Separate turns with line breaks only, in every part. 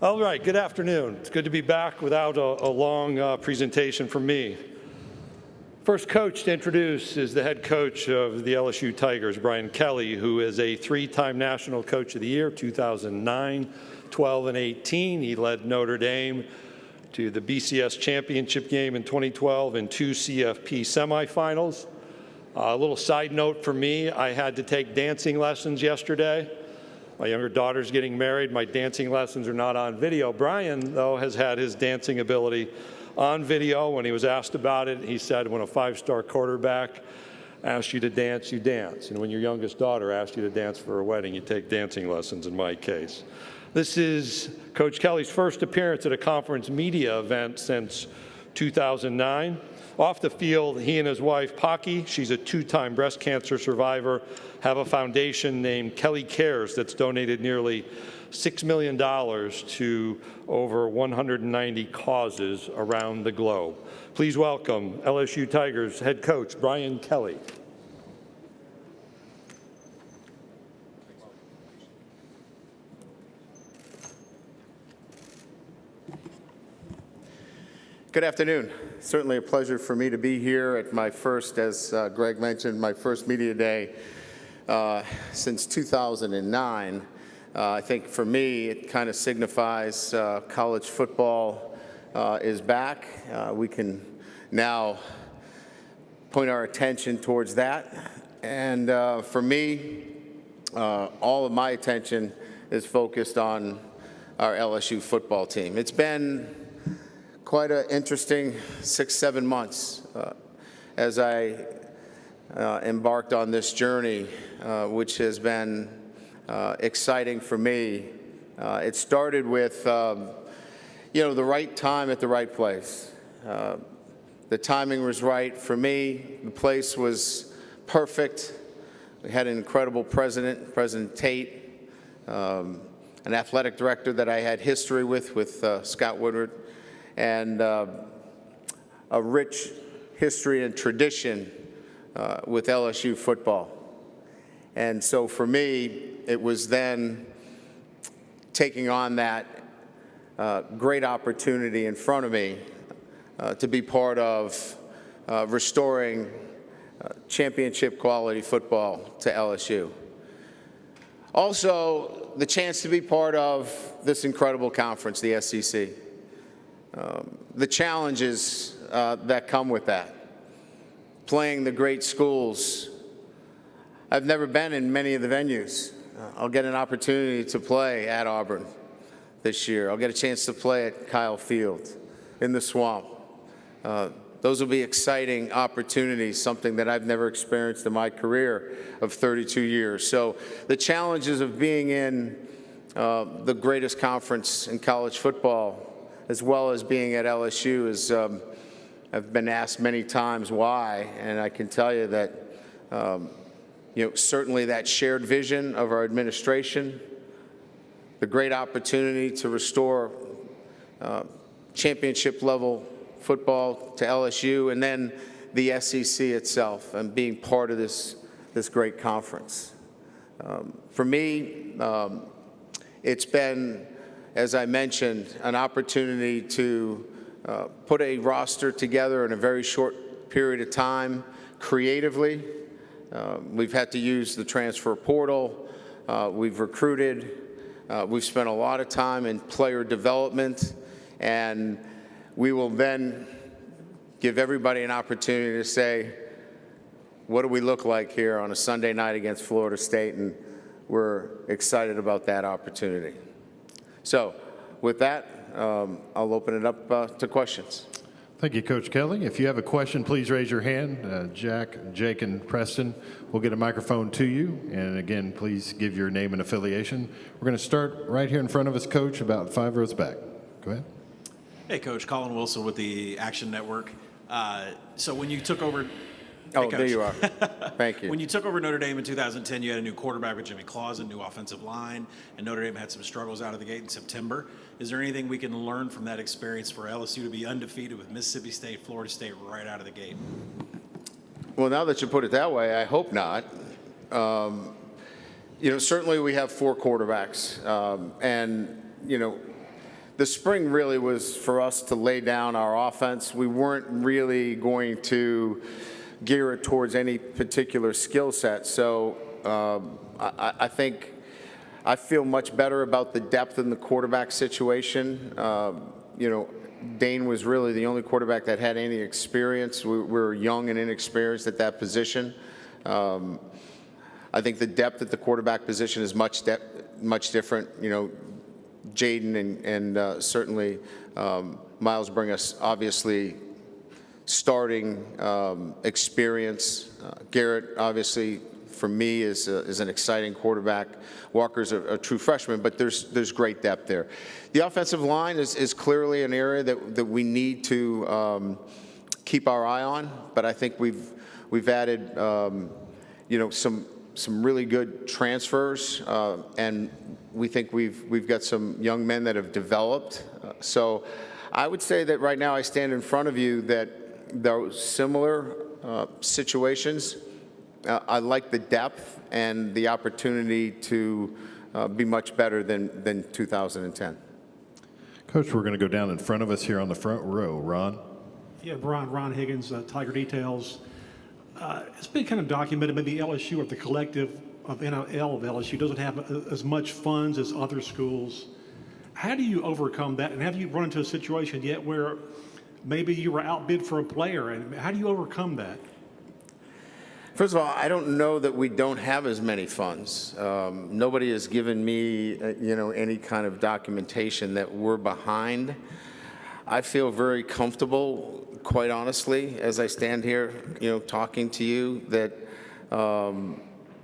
All right, good afternoon. It's good to be back without a long presentation from me. First coach to introduce is the head coach of the LSU Tigers, Brian Kelly, who is a three-time National Coach of the Year, 2009, 12, and 18. He led Notre Dame to the BCS championship game in 2012 and 2 CFP semifinals. A little side note for me, I had to take dancing lessons yesterday. My younger daughter's getting married. My dancing lessons are not on video. Brian, though, has had his dancing ability on video. When he was asked about it, he said, when a five-star quarterback asks you to dance, you dance. And when your youngest daughter asks you to dance for a wedding, you take dancing lessons in my case. This is Coach Kelly's first appearance at a conference media event since 2009. Off the field, he and his wife, Pocky, she's a two-time breast cancer survivor, have a foundation named Kelly Cares that's donated nearly $6 million to over 190 causes around the globe. Please welcome LSU Tigers head coach Brian Kelly.
Good afternoon. Certainly a pleasure for me to be here at my first, as Greg mentioned, my first media day since 2009. I think for me, it kind of signifies college football is back. We can now point our attention towards that. And for me, all of my attention is focused on our LSU football team. It's been quite an interesting 6-7 months as I embarked on this journey, which has been exciting for me. It started with, the right time at the right place. The timing was right for me. The place was perfect. We had an incredible president, President Tate, an athletic director that I had history with Scott Woodward, and a rich history and tradition with LSU football. And so for me, it was then taking on that great opportunity in front of me to be part of restoring championship quality football to LSU. Also, the chance to be part of this incredible conference, the SEC. The challenges that come with that. Playing the great schools. I've never been in many of the venues. I'll get an opportunity to play at Auburn this year. I'll get a chance to play at Kyle Field, in the Swamp. Those will be exciting opportunities, something that I've never experienced in my career of 32 years. So the challenges of being in the greatest conference in college football, as well as being at LSU, is I've been asked many times why, and I can tell you that certainly that shared vision of our administration, the great opportunity to restore championship level football to LSU, and then the SEC itself, and being part of this great conference. For me, it's been, as I mentioned, an opportunity to put a roster together in a very short period of time, creatively. We've had to use the transfer portal. We've recruited. We've spent a lot of time in player development, and we will then give everybody an opportunity to say, what do we look like here on a Sunday night against Florida State? And we're excited about that opportunity. So with that, I'll open it up to questions.
Thank you, Coach Kelly. If you have a question, please raise your hand. Jack, Jake, and Preston will get a microphone to you. And again, please give your name and affiliation. We're going to start right here in front of us, Coach, about 5 rows back. Go ahead.
Hey, Coach. Colin Wilson with the Action Network. So when you took over...
Oh, there you are. Thank you.
When you took over Notre Dame in 2010, you had a new quarterback with Jimmy Clausen, new offensive line, and Notre Dame had some struggles out of the gate in September. Is there anything we can learn from that experience for LSU to be undefeated with Mississippi State, Florida State right out of the gate?
Well, now that you put it that way, I hope not. Certainly we have 4 quarterbacks, and the spring really was for us to lay down our offense. We weren't really going to gear it towards any particular skill set. So I think I feel much better about the depth in the quarterback situation. Dane was really the only quarterback that had any experience. We were young and inexperienced at that position. I think the depth at the quarterback position is much different. Jaden and certainly Miles bring us obviously starting experience. Garrett obviously for me is an exciting quarterback. Walker's a true freshman, but there's great depth there. The offensive line is clearly an area that we need to keep our eye on, but I think we've added some really good transfers, and we think we've got some young men that have developed. So I would say that right now I stand in front of you that those similar situations, I like the depth and the opportunity to be much better than 2010.
Coach, we're going to go down in front of us here on the front row. Ron?
Yeah, Ron Higgins, Tiger Details. It's been kind of documented, maybe LSU or the collective of NIL of LSU doesn't have as much funds as other schools. How do you overcome that? And have you run into a situation yet where maybe you were outbid for a player? And how do you overcome that?
First of all, I don't know that we don't have as many funds. Nobody has given me, any kind of documentation that we're behind. I feel very comfortable, quite honestly, as I stand here, talking to you, that,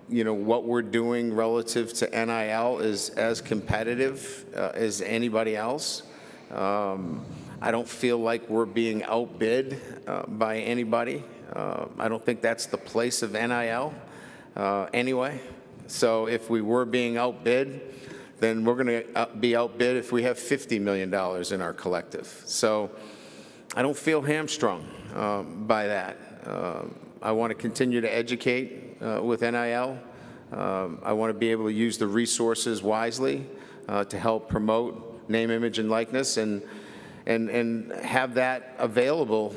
what we're doing relative to NIL is as competitive as anybody else. I don't feel like we're being outbid by anybody. I don't think that's the place of NIL anyway. So if we were being outbid, then we're going to be outbid if we have $50 million in our collective. So I don't feel hamstrung by that. I want to continue to educate with NIL. I want to be able to use the resources wisely to help promote name, image, and likeness, and have that available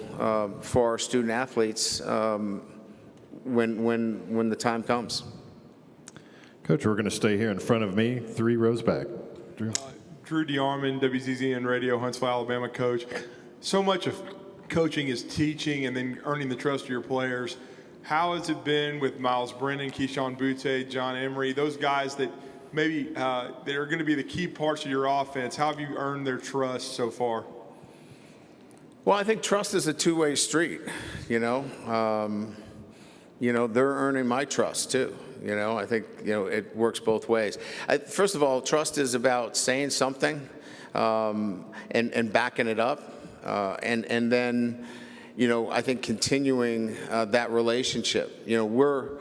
for our student athletes when the time comes.
Coach, we're going to stay here in front of me, 3 rows back. Drew?
Drew DeArmond, WZZN Radio, Huntsville, Alabama coach. So much of coaching is teaching and then earning the trust of your players. How has it been with Miles Brennan, Keyshawn Butte, John Emery, those guys that maybe that are going to be the key parts of your offense? How have you earned their trust so far?
Well, I think trust is a two-way street, they're earning my trust too. I think, it works both ways. First of all, trust is about saying something and backing it up. And then, I think continuing that relationship. We're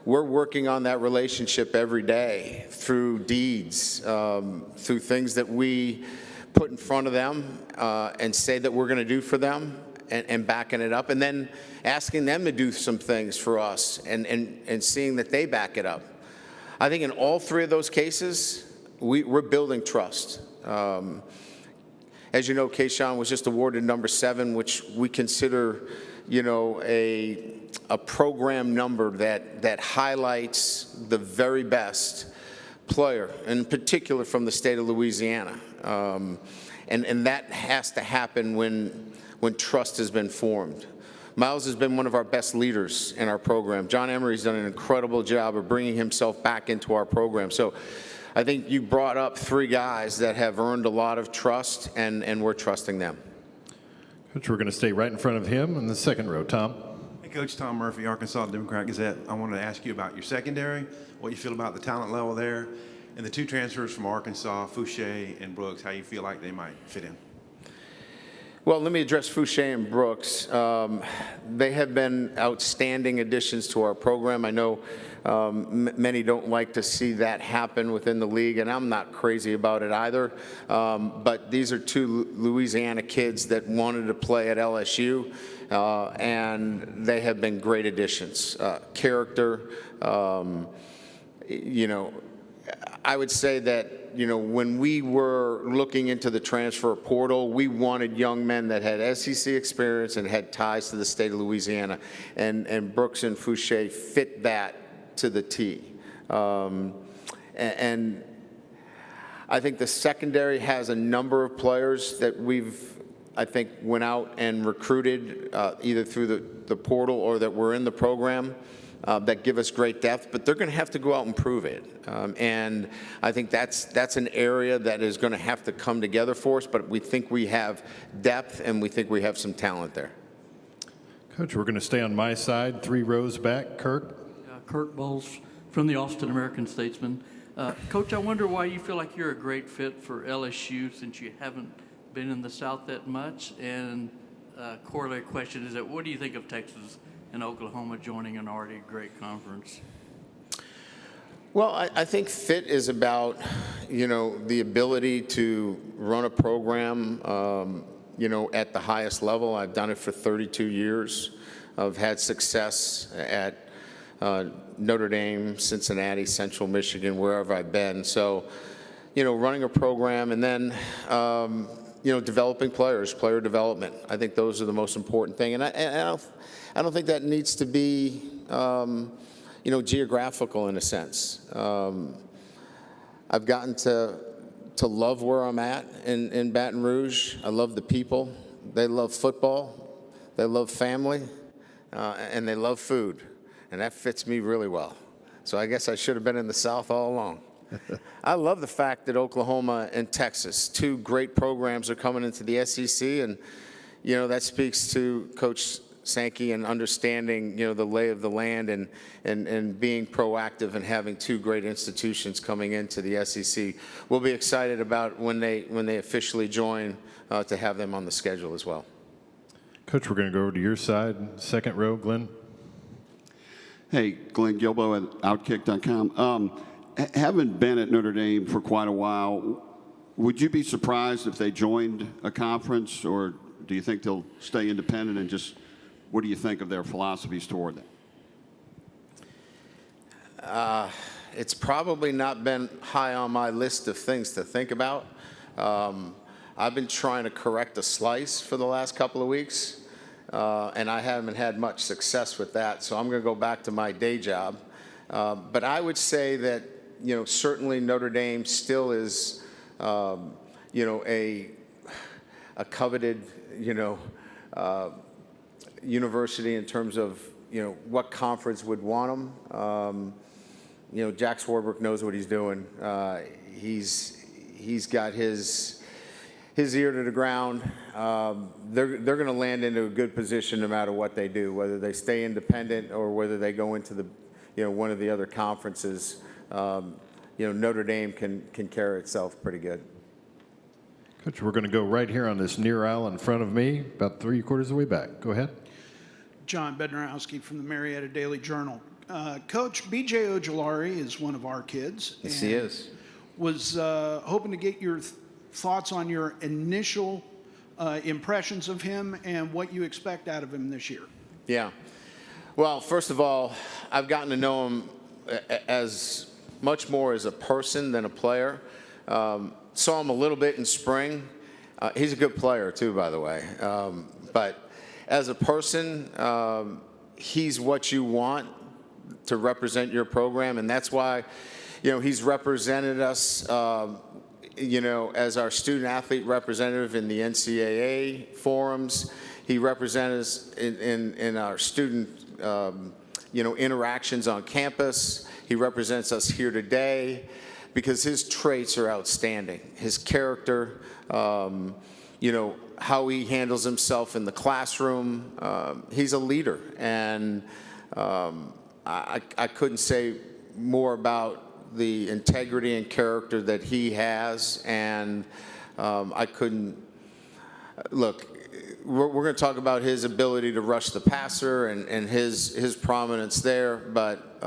working on that relationship every day through deeds, through things that we put in front of them and say that we're going to do for them, and backing it up, and then asking them to do some things for us and seeing that they back it up. I think in all 3 of those cases, we're building trust. As you know, Keyshawn was just awarded number 7, which we consider, a program number that highlights the very best player, in particular from the state of Louisiana. And that has to happen when trust has been formed. Miles has been one of our best leaders in our program. John Emery's done an incredible job of bringing himself back into our program. So I think you brought up 3 guys that have earned a lot of trust, and we're trusting them.
Coach, we're going to stay right in front of him in the second row. Tom?
Hey, Coach Tom Murphy, Arkansas Democrat Gazette. I wanted to ask you about your secondary, what you feel about the talent level there, and the 2 transfers from Arkansas, Fouché and Brooks, how you feel like they might fit in.
Well, let me address Fouché and Brooks. They have been outstanding additions to our program. I know many don't like to see that happen within the league, and I'm not crazy about it either. But these are 2 Louisiana kids that wanted to play at LSU, and they have been great additions. Character, I would say that when we were looking into the transfer portal, we wanted young men that had SEC experience and had ties to the state of Louisiana, and Brooks and Fouché fit that to the T. And I think the secondary has a number of players that I think went out and recruited either through the portal or that were in the program that give us great depth, but they're going to have to go out and prove it. And I think that's an area that is going to have to come together for us, but we think we have depth and we think we have some talent there.
Coach, we're going to stay on my side, 3 rows back. Kirk?
Kirk Bowles from the Austin American-Statesman. Coach, I wonder why you feel like you're a great fit for LSU since you haven't been in the South that much. And corollary question is that what do you think of Texas and Oklahoma joining an already great conference?
Well, I think fit is about, the ability to run a program, at the highest level. I've done it for 32 years. I've had success at Notre Dame, Cincinnati, Central Michigan, wherever I've been. So, running a program and then, developing players, player development. I think those are the most important thing. And I don't think that needs to be, geographical in a sense. I've gotten to love where I'm at in Baton Rouge. I love the people. They love football. They love family. And they love food. And that fits me really well. So I guess I should have been in the South all along. I love the fact that Oklahoma and Texas, 2 great programs, are coming into the SEC. And, that speaks to Coach Sankey and understanding, the lay of the land and being proactive and having 2 great institutions coming into the SEC. We'll be excited about when they officially join to have them on the schedule as well.
Coach, we're going to go over to your side, second row. Glenn?
Hey, Glenn Gilbo at Outkick.com. Having been at Notre Dame for quite a while, would you be surprised if they joined a conference, or do you think they'll stay independent, and just what do you think of their philosophies toward that?
It's probably not been high on my list of things to think about. I've been trying to correct a slice for the last couple of weeks, and I haven't had much success with that, so I'm going to go back to my day job. But I would say that, certainly Notre Dame still is, a coveted, university in terms of, what conference would want them. Jack Swarbrick knows what he's doing. He's got his ear to the ground. They're going to land into a good position no matter what they do, whether they stay independent or whether they go into the, one of the other conferences. Notre Dame can carry itself pretty good.
Coach, we're going to go right here on this near aisle in front of me, about 3/4 of the way back. Go ahead.
John Bednarowski from the Marietta Daily Journal. Coach, B.J. Ojulari is one of our kids.
Yes, he is.
Was hoping to get your thoughts on your initial impressions of him and what you expect out of him this year.
Yeah. Well, first of all, I've gotten to know him as much more as a person than a player. Saw him a little bit in spring. He's a good player, too, by the way. But as a person, he's what you want to represent your program, and that's why, he's represented us, as our student-athlete representative in the NCAA forums. He represented us in our student, interactions on campus. He represents us here today because his traits are outstanding. His character, how he handles himself in the classroom. He's a leader, and I couldn't say more about the integrity and character that he has, and I couldn't look. We're going to talk about his ability to rush the passer and his prominence there, but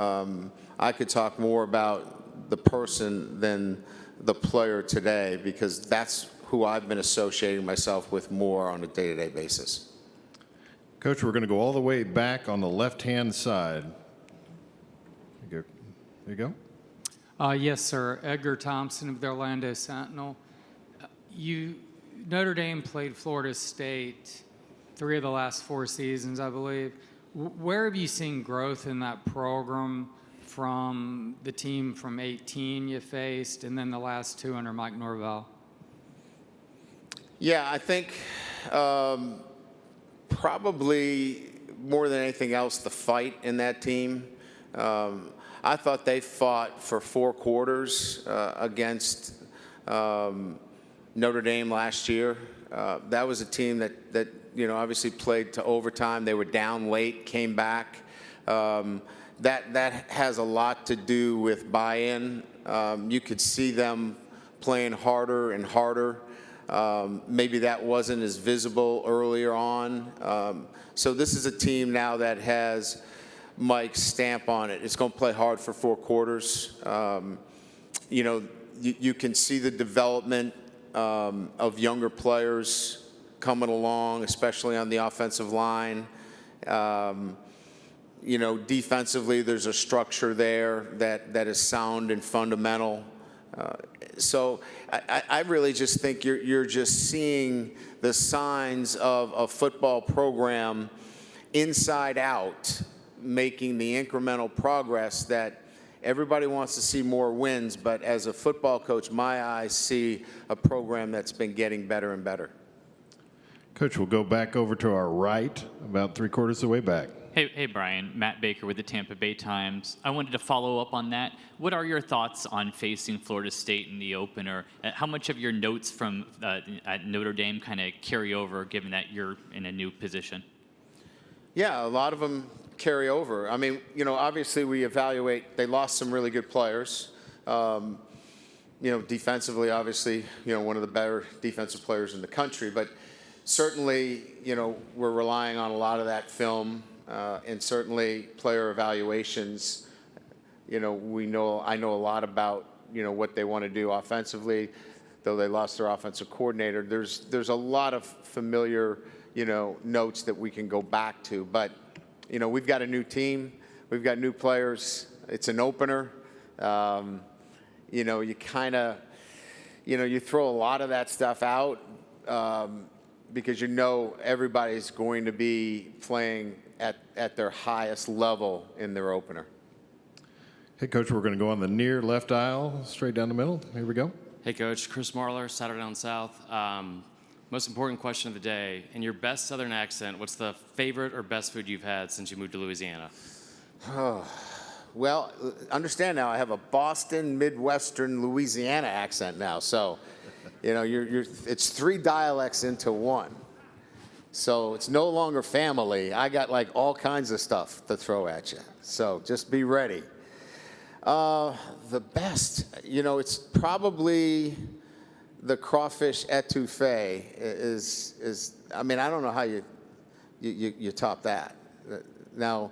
I could talk more about the person than the player today, because that's who I've been associating myself with more on a day-to-day basis.
Coach, we're going to go all the way back on the left-hand side. There you go.
Yes, sir. Edgar Thompson of the Orlando Sentinel. Notre Dame played Florida State 3 of the last 4 seasons, I believe. Where have you seen growth in that program from the team from 18 you faced and then the last 2 under Mike Norvell?
Yeah, I think probably more than anything else, the fight in that team. I thought they fought for 4 quarters against Notre Dame last year. That was a team that obviously played to overtime. They were down late, came back. That has a lot to do with buy-in. You could see them playing harder and harder. Maybe that wasn't as visible earlier on. So this is a team now that has Mike's stamp on it. It's going to play hard for 4 quarters. You can see the development of younger players coming along, especially on the offensive line. Defensively, there's a structure there that is sound and fundamental. So I really just think you're just seeing the signs of a football program inside out, making the incremental progress that everybody wants to see more wins, but as a football coach, my eyes see a program that's been getting better and better.
Coach, we'll go back over to our right, about 3/4 of the way back.
Hey, Brian. Matt Baker with the Tampa Bay Times. I wanted to follow up on that. What are your thoughts on facing Florida State in the opener? How much of your notes from at Notre Dame kind of carry over, given that you're in a new position?
Yeah, a lot of them carry over. I mean, obviously we evaluate. They lost some really good players. Defensively, obviously, one of the better defensive players in the country. But certainly, we're relying on a lot of that film. And certainly player evaluations, I know a lot about, what they want to do offensively, though they lost their offensive coordinator. There's a lot of familiar, notes that we can go back to. But, we've got a new team. We've got new players. It's an opener. You kind of, you throw a lot of that stuff out because everybody's going to be playing at their highest level in their opener.
Hey, Coach, we're going to go on the near left aisle, straight down the middle. Here we go.
Hey, Coach. Chris Marler, Saturday Down South. Most important question of the day. In your best Southern accent, what's the favorite or best food you've had since you moved to Louisiana?
Well, understand now, I have a Boston, Midwestern, Louisiana accent now. So, it's 3 dialects into one. So it's no longer family. I got like all kinds of stuff to throw at you. So just be ready. The best, it's probably the crawfish etouffee is. I mean, I don't know how you top that. Now,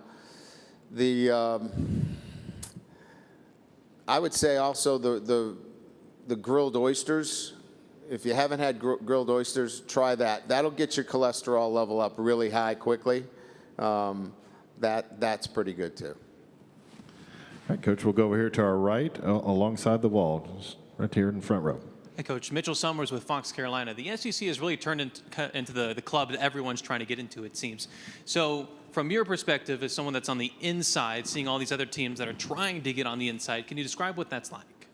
I would say also the grilled oysters. If you haven't had grilled oysters, try that. That'll get your cholesterol level up really high quickly. That's pretty good too.
All right, Coach, we'll go over here to our right, alongside the wall, just right here in the front row.
Hey, Coach. Mitchell Summers with Fox Carolina. The SEC has really turned into the club that everyone's trying to get into, it seems. So from your perspective, as someone that's on the inside, seeing all these other teams that are trying to get on the inside, can you describe what that's like?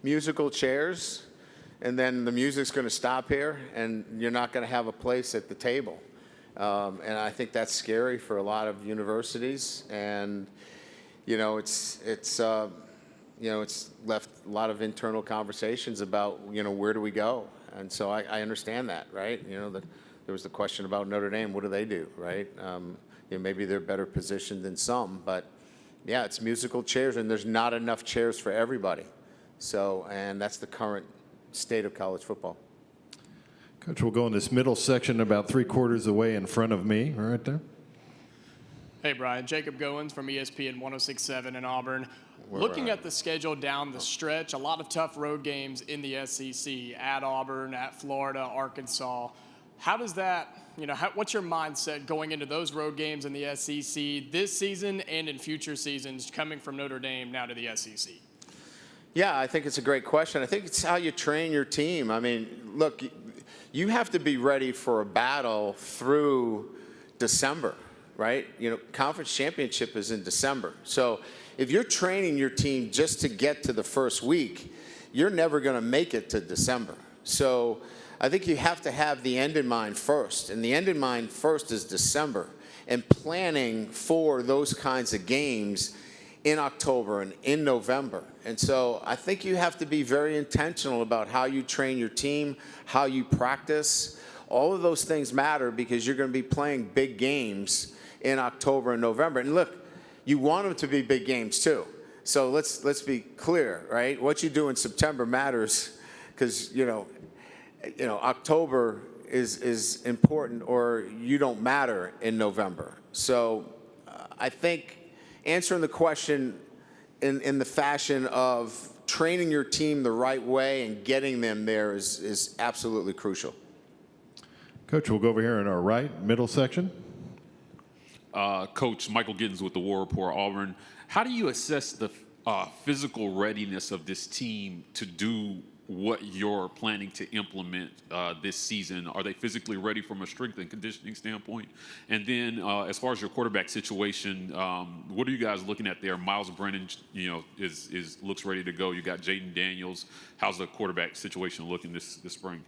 Musical chairs. And then the music's going to stop here, and you're not going to have a place at the table. And I think that's scary for a lot of universities. And, it's left a lot of internal conversations about, where do we go? And so I understand that, right? There was the question about Notre Dame. What do they do, right? Maybe they're better positioned than some. But, yeah, it's musical chairs, and there's not enough chairs for everybody. So, and that's the current state of college football.
Coach, we'll go in this middle section about 3/4 away in front of me, right there.
Hey, Brian. Jacob Goins from ESPN 106.7 in Auburn. Looking at the schedule down the stretch, a lot of tough road games in the SEC, at Auburn, at Florida, Arkansas. How does that, what's your mindset going into those road games in the SEC this season and in future seasons, coming from Notre Dame now to the SEC?
Yeah, I think it's a great question. I think it's how you train your team. I mean, look, you have to be ready for a battle through December, right? You know, conference championship is in December. So if you're training your team just to get to the first week, you're never going to make it to December. So I think you have to have the end in mind first. And the end in mind first is December, and planning for those kinds of games in October and in November. And so I think you have to be very intentional about how you train your team, how you practice. All of those things matter because you're going to be playing big games in October and November. And look, you want them to be big games too. So let's be clear, right? What you do in September matters because, you know, October is important, or you don't matter in November. So I think answering the question in the fashion of training your team the right way and getting them there is absolutely crucial.
Coach, we'll go over here in our right middle section.
Coach Michael Giddens with the War Report, Auburn. How do you assess the physical readiness of this team to do what you're planning to implement this season? Are they physically ready from a strength and conditioning standpoint? And then as far as your quarterback situation, what are you guys looking at there? Miles Brennan, looks ready to go. You got Jaden Daniels. How's the quarterback situation looking this spring?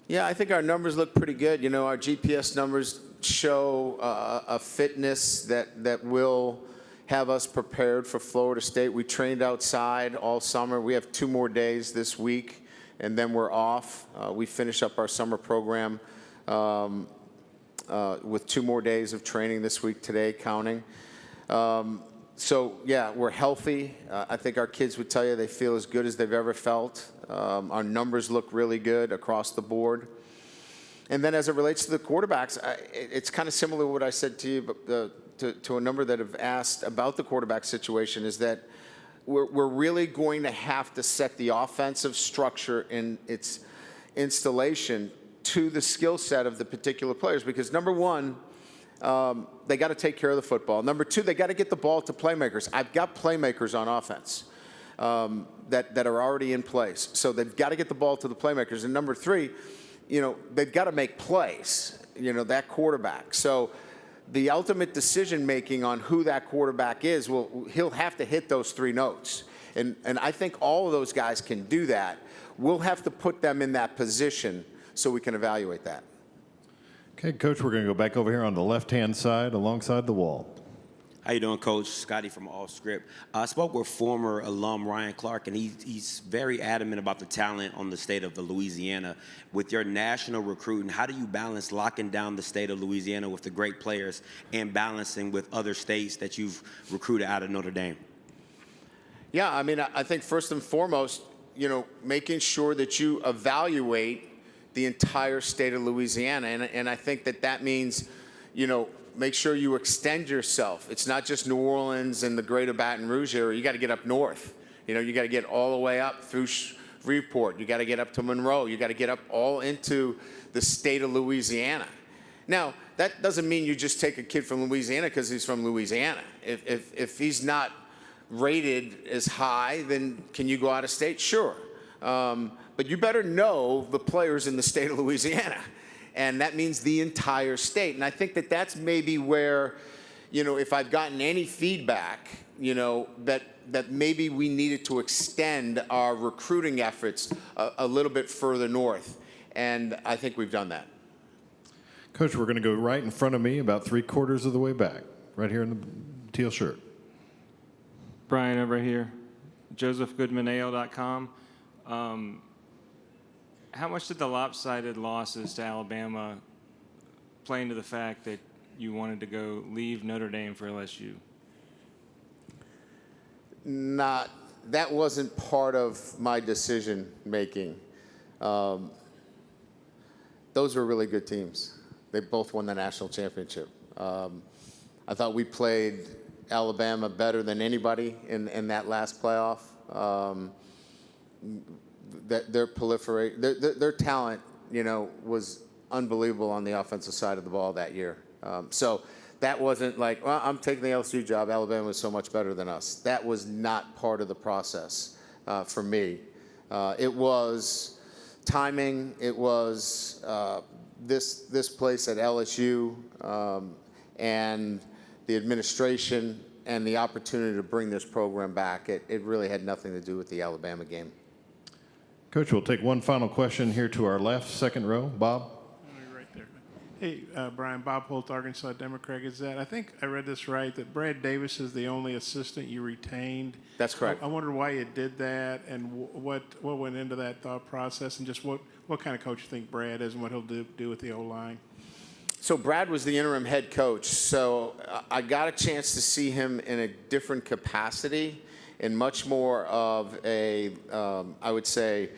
Yeah, I think our numbers look pretty good. You know, our GPS numbers show a fitness that will have us prepared for Florida State. We trained outside all summer. We have 2 more days this week, and then we're off. We finish up our summer program with 2 more days of training this week, today counting. So, yeah, we're healthy. I think our kids would tell you they feel as good as they've ever felt. Our numbers look really good across the board. And then as it relates to the quarterbacks, it's kind of similar to what I said to you, but to a number that have asked about the quarterback situation, is that we're really going to have to set the offensive structure in its installation to the skill set of the particular players. Because number one, they got to take care of the football. Number two, they got to get the ball to playmakers. I've got playmakers on offense that are already in place. So they've got to get the ball to the playmakers. And number three, you know, they've got to make plays, you know, that quarterback. So the ultimate decision-making on who that quarterback is, he'll have to hit those 3 notes. And I think all of those guys can do that. We'll have to put them in that position so we can evaluate that.
Okay, Coach, we're going to go back over here on the left-hand side alongside the wall.
How you doing, Coach? Scotty from All Script. I spoke with former alum Ryan Clark, and he's very adamant about the talent on the state of Louisiana. With your national recruiting, how do you balance locking down the state of Louisiana with the great players and balancing with other states that you've recruited out of Notre Dame?
Yeah, I mean, I think first and foremost, you know, making sure that you evaluate the entire state of Louisiana. And I think that means, you know, make sure you extend yourself. It's not just New Orleans and the greater Baton Rouge area. You got to get up north. You know, you got to get all the way up through Shreveport. You got to get up to Monroe. You got to get up all into the state of Louisiana. Now, that doesn't mean you just take a kid from Louisiana because he's from Louisiana. If he's not rated as high, then can you go out of state? Sure. But you better know the players in the state of Louisiana. And that means the entire state. And I think that's maybe where, you know, if I've gotten any feedback, you know, that maybe we needed to extend our recruiting efforts a little bit further north. And I think we've done that.
Coach, we're going to go right in front of me, about 3/4 of the way back, right here in the teal shirt.
Brian over here, josephgoodmanale.com. How much did the lopsided losses to Alabama play into the fact that you wanted to leave Notre Dame for LSU?
That wasn't part of my decision making. Those were really good teams. They both won the national championship. I thought we played Alabama better than anybody in that last playoff. Their talent, you know, was unbelievable on the offensive side of the ball that year. So that wasn't like, well, I'm taking the LSU job. Alabama was so much better than us. That was not part of the process. for me. It was timing. It was this place at LSU and the administration and the opportunity to bring this program back. It really had nothing to do with the Alabama game.
Coach, we'll take one final question here to our left, second row. Bob?
Right there. Hey, Brian, Bob Holt, Arkansas Democrat Gazette. I think I read this right, that Brad Davis is the only assistant you retained.
That's correct.
I wonder why you did that and what went into that thought process, and just what kind of coach you think Brad is and what he'll do with the O-line.
So Brad was the interim head coach, so I got a chance to see him in a different capacity, in much more of a, I would say,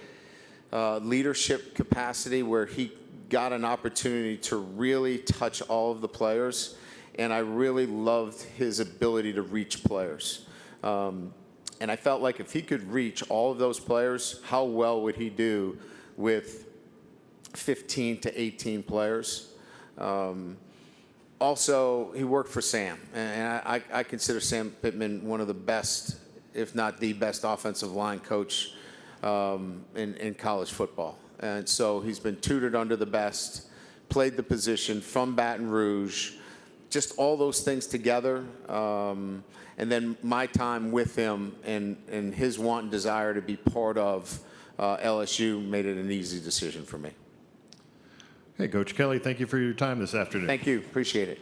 leadership capacity, where he got an opportunity to really touch all of the players, and I really loved his ability to reach players. And I felt like if he could reach all of those players, how well would he do with 15 to 18 players? Also, he worked for Sam, and I consider Sam Pittman one of the best, if not the best, offensive line coach in college football. And so he's been tutored under the best, played the position from Baton Rouge, just all those things together. And then my time with him and his want and desire to be part of LSU made it an easy decision for me.
Hey, Coach Kelly, thank you for your time this afternoon.
Thank you. Appreciate it.